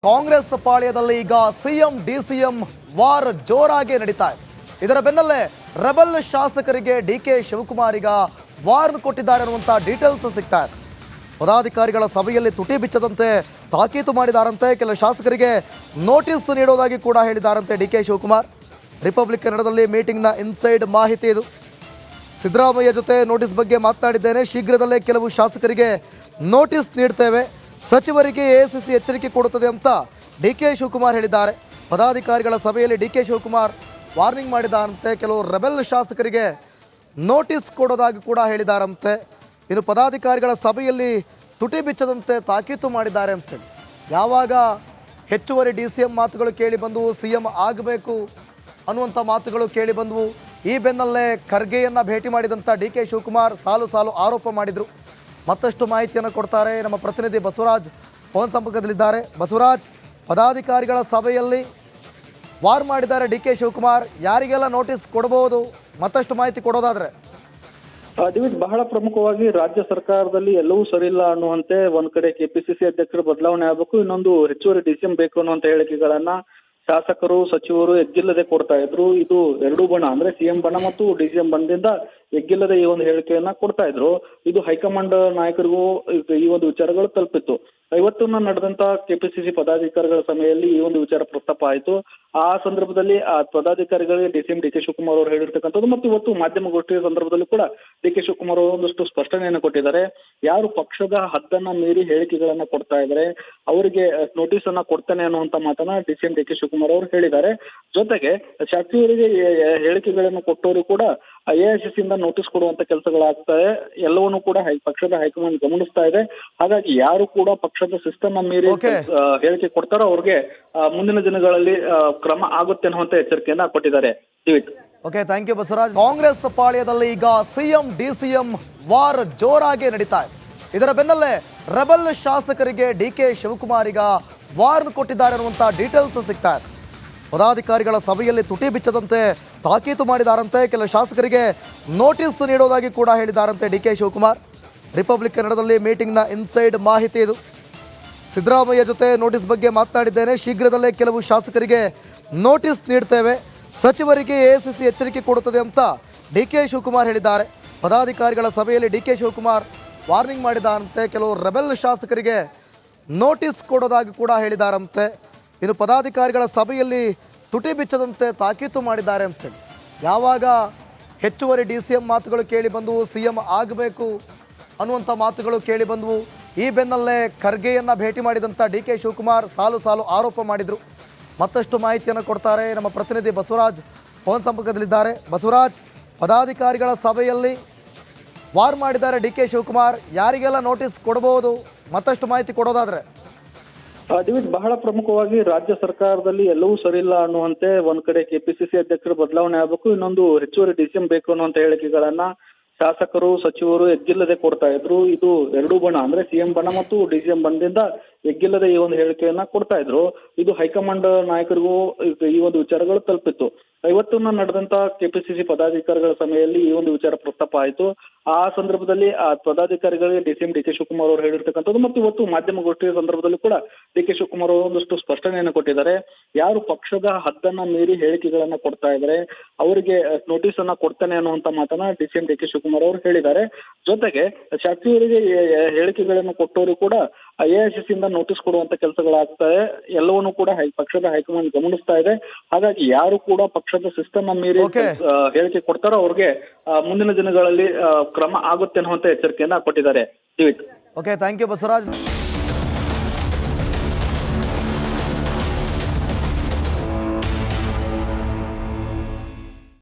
ಕಾಂಗ್ರೆಸ್ ಪಾಳ್ಯದಲ್ಲಿ ಈಗ CM DCM war ಜೋರಾಗಿ ನಡೀತಾ ಇದೆ. ಇದರ ಬೆನ್ನಲ್ಲೇ ರೆಬಲ್ ಶಾಸಕರಿಗೆ ಡಿಕೆ ಶಿವಕುಮಾರ್ ಈಗ ವಾರ್ನ್ ಕೊಟ್ಟಿದ್ದಾರೆ ಅನ್ನುವಂಥ ಡೀಟೇಲ್ಸ್ ಸಿಗ್ತಾ ಇದೆ. ಪದಾಧಿಕಾರಿಗಳ ಸಭೆಯಲ್ಲಿ ತುಟಿ ಬಿಚ್ಚದಂತೆ ತಾಕೀತು ಮಾಡಿದಾರಂತೆ. ಕೆಲ ಶಾಸಕರಿಗೆ ನೋಟಿಸ್ ನೀಡೋದಾಗಿ ಕೂಡ ಹೇಳಿದಾರಂತೆ ಡಿಕೆ ಶಿವಕುಮಾರ್. ರಿಪಬ್ಲಿಕ್ ಕನ್ನಡದಲ್ಲಿ ಮೀಟಿಂಗ್ನ ಇನ್ಸೈಡ್ ಮಾಹಿತಿ ಇದು. ಸಿದ್ದರಾಮಯ್ಯ ಜೊತೆ ನೋಟಿಸ್ ಬಗ್ಗೆ ಮಾತನಾಡಿದ್ದೇನೆ, ಶೀಘ್ರದಲ್ಲೇ ಕೆಲವು ಶಾಸಕರಿಗೆ ನೋಟಿಸ್ ನೀಡ್ತೇವೆ, ಸಚಿವರಿಗೆ ಎಸಿಸಿ ಎಚ್ಚರಿಕೆ ಕೊಡುತ್ತದೆ ಅಂತ ಡಿಕೆ ಶಿವಕುಮಾರ್ ಹೇಳಿದ್ದಾರೆ. ಪದಾಧಿಕಾರಿಗಳ ಸಭೆಯಲ್ಲಿ ಡಿಕೆ ಶಿವಕುಮಾರ್ ವಾರ್ನಿಂಗ್ ಮಾಡಿದಾರಂತೆ. ಕೆಲವು ರೆಬೆಲ್ ಶಾಸಕರಿಗೆ ನೋಟಿಸ್ ಕೊಡೋದಾಗಿ ಕೂಡ ಹೇಳಿದಾರಂತೆ. ಇನ್ನು ಪದಾಧಿಕಾರಿಗಳ ಸಭೆಯಲ್ಲಿ ತುಟಿ ಬಿಚ್ಚದಂತೆ ತಾಕೀತು ಮಾಡಿದ್ದಾರೆ ಅಂತೇಳಿ. ಯಾವಾಗ ಹೆಚ್ಚುವರಿ DCM ಮಾತುಗಳು ಕೇಳಿ ಬಂದವು, CM ಆಗಬೇಕು ಅನ್ನುವಂಥ ಮಾತುಗಳು ಕೇಳಿ ಬಂದವು. ಈ ಬೆನ್ನಲ್ಲೇ ಖರ್ಗೆಯನ್ನು ಭೇಟಿ ಮಾಡಿದಂಥ ಡಿಕೆ ಶಿವಕುಮಾರ್ ಸಾಲು ಸಾಲು ಆರೋಪ ಮಾಡಿದರು. ಮತ್ತಷ್ಟು ಮಾಹಿತಿಯನ್ನು ಕೊಡ್ತಾರೆ ನಮ್ಮ ಪ್ರತಿನಿಧಿ ಬಸವರಾಜ್, ಫೋನ್ ಸಂಪರ್ಕದಲ್ಲಿದ್ದಾರೆ. ಬಸವರಾಜ್, ಪದಾಧಿಕಾರಿಗಳ ಸಭೆಯಲ್ಲಿ ವಾರ್ ಮಾಡಿದ್ದಾರೆ ಡಿಕೆ ಶಿವಕುಮಾರ್, ಯಾರಿಗೆಲ್ಲ ನೋಟಿಸ್ ಕೊಡಬಹುದು, ಮತ್ತಷ್ಟು ಮಾಹಿತಿ ಕೊಡೋದಾದ್ರೆ? ದಿವಿಜ್, ಬಹಳ ಪ್ರಮುಖವಾಗಿ ರಾಜ್ಯ ಸರ್ಕಾರದಲ್ಲಿ ಎಲ್ಲವೂ ಸರಿಯಿಲ್ಲ ಅನ್ನುವಂತೆ ಒಂದ್ ಕಡೆ ಕೆಪಿಸಿಸಿ ಅಧ್ಯಕ್ಷರು ಬದಲಾವಣೆ ಆಗಬೇಕು, ಇನ್ನೊಂದು ಹೆಚ್ಚುವರಿ DCM ಬೇಕು ಅನ್ನುವಂತ ಹೇಳಿಕೆಗಳನ್ನ ಶಾಸಕರು ಸಚಿವರು ಎಗ್ಗಿಲ್ಲದೆ ಕೊಡ್ತಾ ಇದ್ರು. ಇದು ಎರಡೂ ಬಣ ಅಂದ್ರೆ CM ಬಣ ಮತ್ತು DCM ಬಣದಿಂದ ಎಗ್ಗಿಲ್ಲದೆ ಈ ಒಂದು ಹೇಳಿಕೆಯನ್ನ ಕೊಡ್ತಾ ಇದ್ರು. ಇದು ಹೈಕಮಾಂಡ್ ನಾಯಕರಿಗೂ ಈ ಒಂದು ವಿಚಾರಗಳು ತಲುಪಿತ್ತು. ಇವತ್ತು ನಡೆದಂತ ಕೆಪಿಸಿಸಿ ಪದಾಧಿಕಾರಿಗಳ ಸಭೆಯಲ್ಲಿ ಈ ಒಂದು ವಿಚಾರ ಪ್ರಸ್ತಾಪ ಆಯಿತು. ಆ ಸಂದರ್ಭದಲ್ಲಿ ಆ ಪದಾಧಿಕಾರಿಗಳಿಗೆ DCM ಡಿಕೆ ಶಿವಕುಮಾರ್ ಅವರು ಹೇಳಿರ್ತಕ್ಕಂಥದ್ದು ಮತ್ತು ಇವತ್ತು ಮಾಧ್ಯಮಗೋಷ್ಠಿಯ ಸಂದರ್ಭದಲ್ಲಿ ಕೂಡ ಡಿಕೆ ಶಿವಕುಮಾರ್ ಅವರು ಒಂದಷ್ಟು ಸ್ಪಷ್ಟನೆಯನ್ನು ಕೊಟ್ಟಿದ್ದಾರೆ. ಯಾರು ಪಕ್ಷದ ಹದ್ದನ್ನ ಮೀರಿ ಹೇಳಿಕೆಗಳನ್ನ ಕೊಡ್ತಾ ಇದ್ದಾರೆ ಅವರಿಗೆ ನೋಟಿಸ್ ಅನ್ನ ಕೊಡ್ತಾನೆ ಅನ್ನುವಂತ ಮಾತನ್ನ DCM ಡಿಕೆ ಶಿವಕುಮಾರ್ ಅವರು ಹೇಳಿದ್ದಾರೆ. ಜೊತೆಗೆ ಶಾಸಕರಿಗೆ ಹೇಳಿಕೆಗಳನ್ನು ಕೊಟ್ಟವರು ಕೂಡ AICC ಇಂದ ನೋಟಿಸ್ ಕೊಡುವಂತ ಕೆಲಸಗಳಾಗ್ತವೆ. ಎಲ್ಲವನ್ನೂ ಕೂಡ ಪಕ್ಷದ ಹೈಕಮಾಂಡ್ ಗಮನಿಸ್ತಾ ಇದೆ. ಹಾಗಾಗಿ ಯಾರು ಕೂಡ ಪಕ್ಷದ ಸಿಸ್ಟಮ್ ಮೀರಿ ಹೇಳಿಕೆ ಕೊಡ್ತಾರೋ ಅವ್ರಿಗೆ ಮುಂದಿನ ದಿನಗಳಲ್ಲಿ ಕ್ರಮ ಆಗುತ್ತೆ ಅನ್ನುವಂತ ಎಚ್ಚರಿಕೆಯನ್ನ ಕೊಟ್ಟಿದ್ದಾರೆ. Okay, thank you Basavaraj. Congress ಪಾಳ್ಯದಲ್ಲಿ ಈಗ ಸಿಎಂ DCM ವಾರ್ ಜೋರಾಗಿ ನಡೀತಾ ಇದೆ. ಇದರ ಬೆನ್ನಲ್ಲೇ ರೆಬಲ್ ಶಾಸಕರಿಗೆ ಡಿಕೆ ಶಿವಕುಮಾರ್ ಈಗ ವಾರ್ನ್ ಕೊಟ್ಟಿದ್ದಾರೆ ಅನ್ನುವಂಥ ಡೀಟೇಲ್ಸ್ ಸಿಗ್ತಾ ಇದೆ. ಪದಾಧಿಕಾರಿಗಳ ಸಭೆಯಲ್ಲಿ ತುಟಿ ಬಿಚ್ಚದಂತೆ ತಾಕೀತು ಮಾಡಿದಾರಂತೆ. ಕೆಲ ಶಾಸಕರಿಗೆ ನೋಟಿಸ್ ನೀಡೋದಾಗಿ ಕೂಡ ಹೇಳಿದಾರಂತೆ ಡಿಕೆ ಶಿವಕುಮಾರ್. ರಿಪಬ್ಲಿಕ್ ಕನ್ನಡದಲ್ಲಿ ಮೀಟಿಂಗ್ನ ಇನ್ಸೈಡ್ ಮಾಹಿತಿ ಇದು. ಸಿದ್ದರಾಮಯ್ಯ ಜೊತೆ ನೋಟಿಸ್ ಬಗ್ಗೆ ಮಾತನಾಡಿದ್ದೇನೆ, ಶೀಘ್ರದಲ್ಲೇ ಕೆಲವು ಶಾಸಕರಿಗೆ ನೋಟಿಸ್ ನೀಡ್ತೇವೆ, ಸಚಿವರಿಗೆ ಎಸಿಸಿ ಎಚ್ಚರಿಕೆ ಕೊಡುತ್ತದೆ ಅಂತ ಡಿಕೆ ಶಿವಕುಮಾರ್ ಹೇಳಿದ್ದಾರೆ. ಪದಾಧಿಕಾರಿಗಳ ಸಭೆಯಲ್ಲಿ ಡಿಕೆ ಶಿವಕುಮಾರ್ ವಾರ್ನಿಂಗ್ ಮಾಡಿದಾರಂತೆ. ಕೆಲವು ರೆಬೆಲ್ ಶಾಸಕರಿಗೆ ನೋಟಿಸ್ ಕೊಡೋದಾಗಿ ಕೂಡ ಹೇಳಿದಾರಂತೆ. ಇನ್ನು ಪದಾಧಿಕಾರಿಗಳ ಸಭೆಯಲ್ಲಿ ತುಟಿ ಬಿಚ್ಚದಂತೆ ತಾಕೀತು ಮಾಡಿದ್ದಾರೆ ಅಂತೇಳಿ. ಯಾವಾಗ ಹೆಚ್ಚುವರಿ DCM ಮಾತುಗಳು ಕೇಳಿ ಬಂದವು, CM ಆಗಬೇಕು ಅನ್ನುವಂಥ ಮಾತುಗಳು ಕೇಳಿ ಬಂದವು. ಈ ಬೆನ್ನಲ್ಲೇ ಖರ್ಗೆಯನ್ನು ಭೇಟಿ ಮಾಡಿದಂಥ ಡಿಕೆ ಶಿವಕುಮಾರ್ ಸಾಲು ಸಾಲು ಆರೋಪ ಮಾಡಿದರು. ಮತ್ತಷ್ಟು ಮಾಹಿತಿಯನ್ನು ಕೊಡ್ತಾರೆ ನಮ್ಮ ಪ್ರತಿನಿಧಿ ಬಸವರಾಜ್, ಫೋನ್ ಸಂಪರ್ಕದಲ್ಲಿದ್ದಾರೆ. ಬಸವರಾಜ್, ಪದಾಧಿಕಾರಿಗಳ ಸಭೆಯಲ್ಲಿ ವಾರ್ ಮಾಡಿದ್ದಾರೆ ಡಿಕೆ ಶಿವಕುಮಾರ್, ಯಾರಿಗೆಲ್ಲ ನೋಟಿಸ್ ಕೊಡಬಹುದು, ಮತ್ತಷ್ಟು ಮಾಹಿತಿ ಕೊಡೋದಾದ್ರೆ? ದಿವಿಜ್, ಬಹಳ ಪ್ರಮುಖವಾಗಿ ರಾಜ್ಯ ಸರ್ಕಾರದಲ್ಲಿ ಎಲ್ಲವೂ ಸರಿಯಿಲ್ಲ ಅನ್ನುವಂತೆ ಒಂದ್ ಕಡೆ ಕೆಪಿಸಿಸಿ ಅಧ್ಯಕ್ಷರು ಬದಲಾವಣೆ ಆಗಬೇಕು, ಇನ್ನೊಂದು ಹೆಚ್ಚುವರಿ DCM ಬೇಕು ಅನ್ನುವಂತ ಹೇಳಿಕೆಗಳನ್ನ ಶಾಸಕರು ಸಚಿವರು ಎಗ್ಗಿಲ್ಲದೆ ಕೊಡ್ತಾ ಇದ್ರು. ಇದು ಎರಡೂ ಬಣ ಅಂದ್ರೆ CM ಬಣ ಮತ್ತು DCM ಬಣದಿಂದ ಎಗ್ಗಿಲ್ಲದೆ ಈ ಒಂದು ಹೇಳಿಕೆಯನ್ನ ಕೊಡ್ತಾ ಇದ್ರು. ಇದು ಹೈಕಮಾಂಡ್ ನಾಯಕರಿಗೂ ಈ ಒಂದು ವಿಚಾರಗಳು ತಲುಪಿತ್ತು. ಇವತ್ತು ನಡೆದಂತ ಕೆಪಿಸಿಸಿ ಪದಾಧಿಕಾರಿಗಳ ಸಭೆಯಲ್ಲಿ ಈ ಒಂದು ವಿಚಾರ ಪ್ರಸ್ತಾಪ ಆಯಿತು. ಆ ಸಂದರ್ಭದಲ್ಲಿ ಆ ಪದಾಧಿಕಾರಿಗಳಿಗೆ DCM ಡಿಕೆ ಶಿವಕುಮಾರ್ ಅವರು ಹೇಳಿರ್ತಕ್ಕಂಥದ್ದು ಮತ್ತು ಇವತ್ತು ಮಾಧ್ಯಮಗೋಷ್ಠಿಯ ಸಂದರ್ಭದಲ್ಲಿ ಕೂಡ ಡಿಕೆ ಶಿವಕುಮಾರ್ ಅವರು ಒಂದಷ್ಟು ಸ್ಪಷ್ಟನೆಯನ್ನು ಕೊಟ್ಟಿದ್ದಾರೆ. ಯಾರು ಪಕ್ಷದ ಹದ್ದನ್ನ ಮೀರಿ ಹೇಳಿಕೆಗಳನ್ನ ಕೊಡ್ತಾ ಇದ್ದಾರೆ ಅವರಿಗೆ ನೋಟಿಸ್ ಅನ್ನ ಕೊಡ್ತಾನೆ ಅನ್ನುವಂತ ಮಾತನ್ನ DCM ಡಿಕೆ ಶಿವಕುಮಾರ್ ಅವರು ಹೇಳಿದ್ದಾರೆ. ಜೊತೆಗೆ ಶಾಸಕರಿಗೆ ಹೇಳಿಕೆಗಳನ್ನು ಕೊಟ್ಟವರು ಕೂಡ AICC ಇಂದ ನೋಟಿಸ್ ಕೊಡುವಂತ ಕೆಲಸಗಳಾಗ್ತವೆ. ಎಲ್ಲವನ್ನೂ ಕೂಡ ಪಕ್ಷದ ಹೈಕಮಾಂಡ್ ಗಮನಿಸ್ತಾ ಇದೆ. ಹಾಗಾಗಿ ಯಾರು ಕೂಡ ಪಕ್ಷದ ಸಿಸ್ಟಮ್ ಮೀರಿ ಹೇಳಿಕೆ ಕೊಡ್ತಾರೋ ಅವ್ರಿಗೆ ಮುಂದಿನ ದಿನಗಳಲ್ಲಿ ಕ್ರಮ ಆಗುತ್ತೆ ಅನ್ನುವಂತ ಎಚ್ಚರಿಕೆಯನ್ನ ಕೊಟ್ಟಿದ್ದಾರೆ. Okay, thank you Basavaraj.